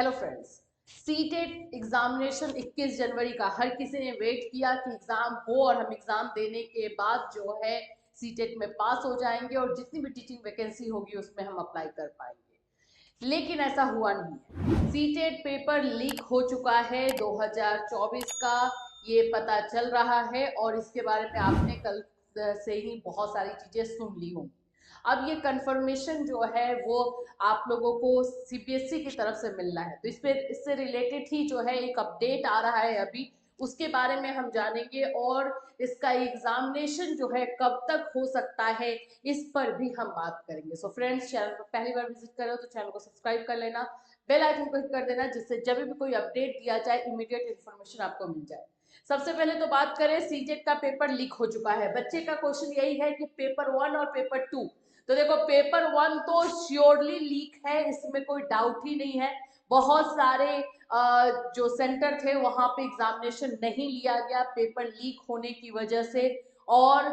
Hello friends, CTET examination 21 जनवरी का हर किसी ने वेट किया कि एग्जाम हो और हम एग्जाम देने के बाद जो है सीटेट में पास हो जाएंगे और जितनी भी टीचिंग वैकेंसी होगी उसमें हम अप्लाई कर पाएंगे। लेकिन ऐसा हुआ नहीं है। सीटेट पेपर लीक हो चुका है 2024 का, ये पता चल रहा है और इसके बारे में आपने कल से ही बहुत सारी चीजें सुन ली होंगी। अब ये कंफर्मेशन जो है वो आप लोगों को सीबीएसई की तरफ से मिलना है, तो इससे रिलेटेड ही जो है एक अपडेट आ रहा है अभी, उसके बारे में हम जानेंगे और इसका एग्जामिनेशन जो है कब तक हो सकता है इस पर भी हम बात करेंगे। सो फ्रेंड्स, चैनल पर पहली बार विजिट कर रहे हो तो चैनल को सब्सक्राइब कर लेना, बेल आइकन को हिट कर देना, जिससे जब भी कोई अपडेट दिया जाए इमीडिएट इन्फॉर्मेशन आपको मिल जाए। सबसे पहले तो बात करें, सीटेट का पेपर लीक हो चुका है। बच्चे का क्वेश्चन यही है कि पेपर 1 और पेपर 2, तो देखो पेपर 1 तो श्योरली लीक है, इसमें कोई डाउट ही नहीं है। बहुत सारे जो सेंटर थे वहां पे एग्जामिनेशन नहीं लिया गया पेपर लीक होने की वजह से। और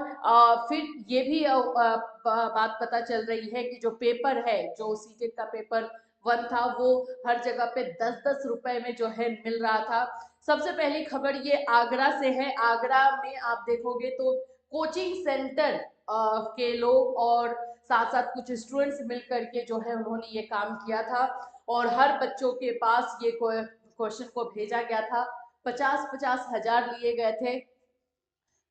फिर ये भी बात पता चल रही है कि जो पेपर है, जो सीटेट का पेपर 1 था, वो हर जगह पे 10-10 रुपए में जो है मिल रहा था। सबसे पहली खबर ये आगरा से है। आगरा में आप देखोगे तो कोचिंग सेंटर के लोग और साथ साथ कुछ स्टूडेंट्स मिल करके जो है उन्होंने ये काम किया था और हर बच्चों के पास ये क्वेश्चन को भेजा गया था। 50-50 हजार लिए गए थे।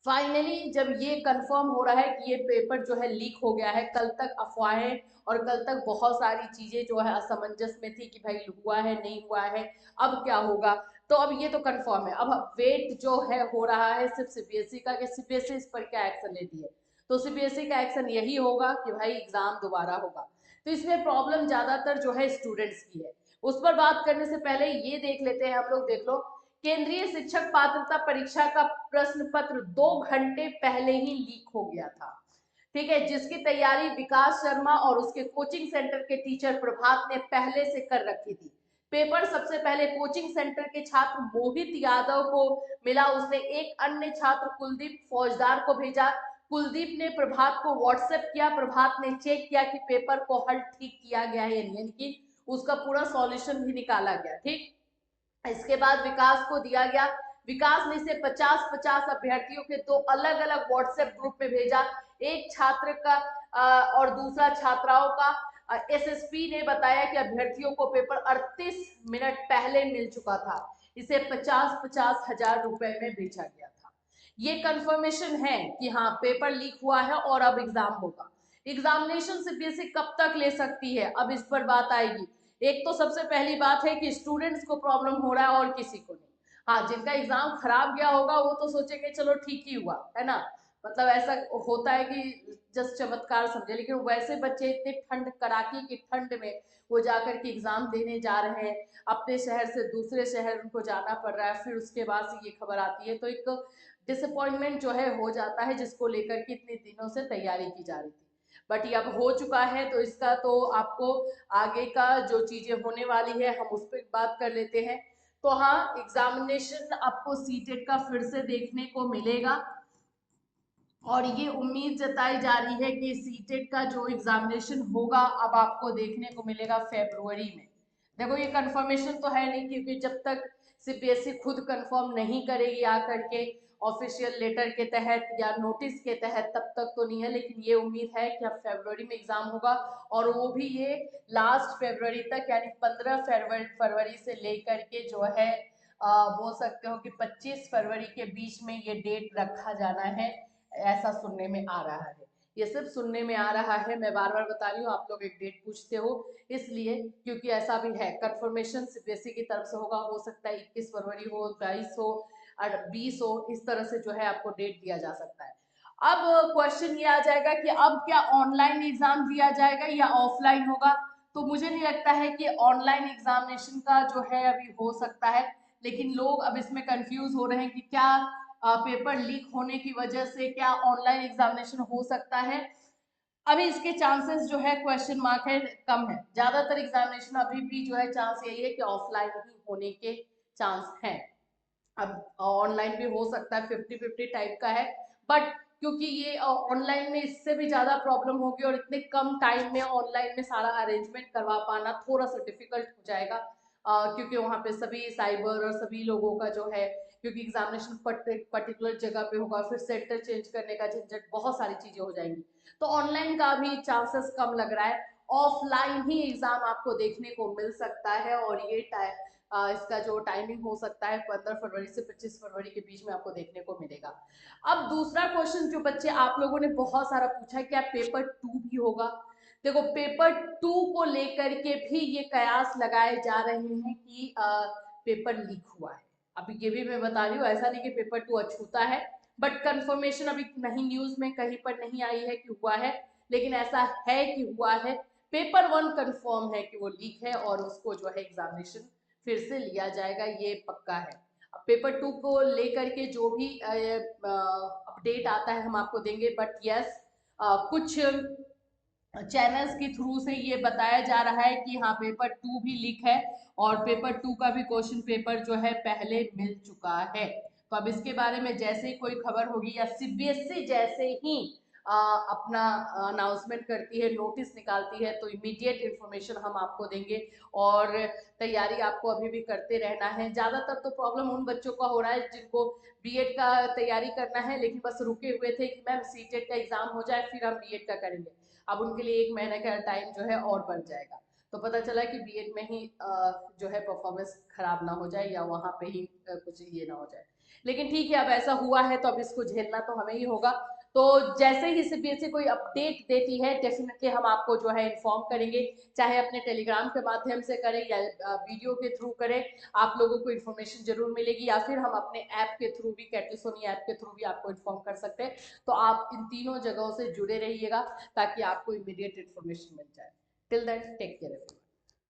फाइनली जब ये कंफर्म हो रहा है कि ये पेपर जो है लीक हो गया है, कल तक अफवाहें और कल तक बहुत सारी चीजें जो है असमंजस में थी कि भाई हुआ है नहीं हुआ है, अब क्या होगा, तो अब ये तो कंफर्म है। अब वेट जो है हो रहा है सिर्फ सीबीएसई का कि सीबीएसई इस पर क्या एक्शन लेती है। तो सीबीएसई का एक्शन यही होगा कि भाई एग्जाम दोबारा होगा। तो इसमें प्रॉब्लम ज्यादातर जो है स्टूडेंट्स की है। उस पर बात करने से पहले ये देख लेते हैं हम लोग। देख लो, केंद्रीय शिक्षक पात्रता परीक्षा का प्रश्न पत्र 2 घंटे पहले ही लीक हो गया था, ठीक है, जिसकी तैयारी विकास शर्मा और उसके कोचिंग सेंटर के टीचर प्रभात ने पहले से कर रखी थी। पेपर सबसे पहले कोचिंग सेंटर के छात्र मोहित यादव को मिला। उसने एक अन्य छात्र कुलदीप फौजदार को भेजा। कुलदीप ने प्रभात को व्हाट्सएप किया। प्रभात ने चेक किया कि पेपर को हल ठीक किया गया है, यानी कि उसका पूरा सॉल्यूशन भी निकाला गया। ठीक, इसके बाद विकास को दिया गया। विकास ने इसे 50-50 अभ्यर्थियों के 2 अलग अलग व्हाट्सएप ग्रुप में भेजा, एक छात्र का और दूसरा छात्राओं का। एसएसपी ने बताया कि अभ्यर्थियों को पेपर 38 मिनट पहले मिल चुका था। इसे 50-50 हजार रुपए में बेचा गया था। ये कंफर्मेशन है कि हाँ पेपर लीक हुआ है और अब एग्जाम होगा। एग्जामिनेशन सीबीएसई कब तक ले सकती है, अब इस पर बात आएगी। एक तो सबसे पहली बात है कि स्टूडेंट्स को प्रॉब्लम हो रहा है और किसी को नहीं। हाँ, जिनका एग्जाम खराब गया होगा वो तो सोचेंगे चलो ठीक ही हुआ है ना, मतलब ऐसा होता है कि जस्ट चमत्कार समझे। लेकिन वैसे बच्चे इतने ठंड कड़ाके की ठंड में वो जाकर के एग्जाम देने जा रहे हैं, अपने शहर से दूसरे शहर उनको जाना पड़ रहा है, फिर उसके बाद से ये खबर आती है, तो एक डिसअपॉइंटमेंट जो है हो जाता है, जिसको लेकर के इतने दिनों से तैयारी की जा रही थी। बट ये अब हो चुका है, तो इसका तो आपको आगे का जो चीजें होने वाली है हम उस पर बात कर लेते हैं। तो हाँ, एग्जामिनेशन आपको सीटेट का फिर से देखने को मिलेगा और ये उम्मीद जताई जा रही है कि सीटेट का जो एग्जामिनेशन होगा अब आपको देखने को मिलेगा फरवरी में। देखो ये कंफर्मेशन तो है नहीं, क्योंकि जब तक सीबीएसई खुद कंफर्म नहीं करेगी आकर के ऑफिशियल लेटर के तहत या नोटिस के तहत, तब तक तो नहीं है। लेकिन ये उम्मीद है कि अब फरवरी में एग्जाम होगा और वो भी ये लास्ट फरवरी तक, यानी 15 फरवरी से लेकर के जो है बोल सकते हो कि 25 फरवरी के बीच में ये डेट रखा जाना है, ऐसा सुनने में आ रहा है। ये सिर्फ सुनने में आ रहा है, मैं बार बार बता रही हूँ, आप लोग एक डेट पूछते हो इसलिए, क्योंकि ऐसा भी है कंफर्मेशन सीबीएसई की तरफ से होगा। हो सकता है 21 फरवरी हो, 22 हो और 20 हो, इस तरह से जो है आपको डेट दिया जा सकता है। अब क्वेश्चन ये आ जाएगा कि अब क्या ऑनलाइन एग्जाम दिया जाएगा या ऑफलाइन होगा। तो मुझे नहीं लगता है कि ऑनलाइन एग्जामिनेशन का जो है अभी हो सकता है, लेकिन लोग अब इसमें कंफ्यूज हो रहे हैं कि क्या पेपर लीक होने की वजह से क्या ऑनलाइन एग्जामिनेशन हो सकता है। अभी इसके चांसेस जो है क्वेश्चन मार्क है, कम है। ज्यादातर एग्जामिनेशन अभी भी जो है चांस यही है कि ऑफलाइन ही होने के चांस हैं। अब ऑनलाइन भी हो सकता है, 50-50 टाइप का है, बट क्योंकि ये ऑनलाइन में इससे भी ज्यादा प्रॉब्लम होगी और इतने कम टाइम में ऑनलाइन में सारा अरेंजमेंट करवा पाना थोड़ा सा डिफिकल्ट हो जाएगा। क्योंकि वहाँ पे सभी साइबर और सभी लोगों का जो है, क्योंकि एग्जामिनेशन पर्टिकुलर जगह पे होगा, फिर सेंटर चेंज करने का झंझट, बहुत सारी चीजें हो जाएंगी। तो ऑनलाइन का भी चांसेस कम लग रहा है, ऑफलाइन ही एग्जाम आपको देखने को मिल सकता है। और ये इसका जो टाइमिंग हो सकता है 15 फरवरी से 25 फरवरी के बीच में आपको देखने को मिलेगा। अब दूसरा क्वेश्चन जो बच्चे आप लोगों ने बहुत सारा पूछा है, क्या पेपर 2 भी होगा? देखो, पेपर 2 को लेकर के भी ये कयास लगाए जा रहे हैं कि पेपर लीक हुआ है। अभी ये भी मैं बता रही हूँ, ऐसा नहीं कि पेपर 2 अछूता है, बट कंफर्मेशन अभी नहीं, न्यूज में कहीं पर नहीं आई है कि हुआ है, लेकिन ऐसा है कि हुआ है। पेपर 1 कंफर्म है कि वो लीक है और उसको जो है एग्जामिनेशन फिर से लिया जाएगा, ये पक्का है। अब पेपर 2 को लेकर के जो भी अपडेट आता है हम आपको देंगे, बट यस, कुछ चैनल्स के थ्रू से ये बताया जा रहा है कि हाँ, पेपर 2 भी लीक है और पेपर 2 का भी क्वेश्चन पेपर जो है पहले मिल चुका है। तो अब इसके बारे में जैसे ही कोई खबर होगी या सीबीएसई जैसे ही अपना अनाउंसमेंट करती है, नोटिस निकालती है, तो इमीडिएट इन्फॉर्मेशन हम आपको देंगे। और तैयारी आपको अभी भी करते रहना है। ज्यादातर तो प्रॉब्लम उन बच्चों का हो रहा है जिनको बीएड का तैयारी करना है, लेकिन बस रुके हुए थे कि मैम सीटेट का एग्जाम हो जाए फिर हम बीएड का करेंगे। अब उनके लिए 1 महीने का टाइम जो है और बढ़ जाएगा। तो पता चला कि बीएड में ही जो है परफॉर्मेंस खराब ना हो जाए या वहां पे ही कुछ ये ना हो जाए। लेकिन ठीक है, अब ऐसा हुआ है तो अब इसको झेलना तो हमें ही होगा। तो जैसे ही सीबीएसई कोई अपडेट देती है, डेफिनेटली हम आपको जो है इन्फॉर्म करेंगे, चाहे अपने टेलीग्राम के माध्यम से करें या वीडियो के थ्रू करें। आप लोगों को इन्फॉर्मेशन जरूर मिलेगी, या फिर हम अपने ऐप के थ्रू भी, कैटलिसोनी ऐप के थ्रू भी आपको इन्फॉर्म कर सकते हैं। तो आप इन तीनों जगहों से जुड़े रहिएगा ताकि आपको इमीडिएट इन्फॉर्मेशन मिल जाए। Till then, take care.